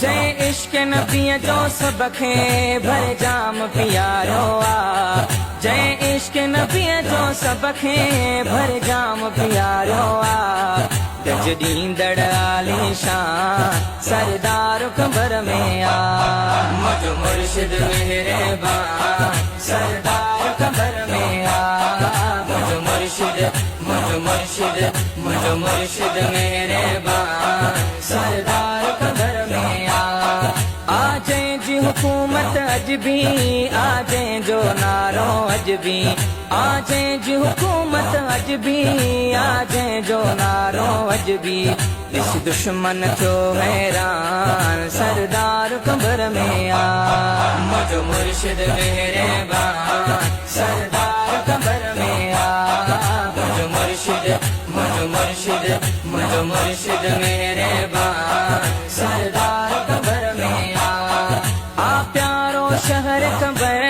जय इश्क नबी जो सबखे भर जाम प्यारो आ। जय इश्क नबी जो सबखे भर जाम प्यारो आ। गज दींदड़ आली शान सरदार कबर में आ। मुझ मुर्शिद मेहरबान सरदार कबर में आ। मुझ मुर्शिद मेहरबान सरदार कबर में आ जाए जी हुकूमत अजबी आ जाए जो नारो अजबी आ जाए जी हुकूमत अजबी आ जाए जो नारो अजबी इस दुश्मन जो हैरान सरदार कबर में आ। मुझ मुर्शिद मेहरबान सरदार कबर में आ। मुझ मुर्शिद मेहरबान सरदार कबर में आ। प्यारो शहर कबर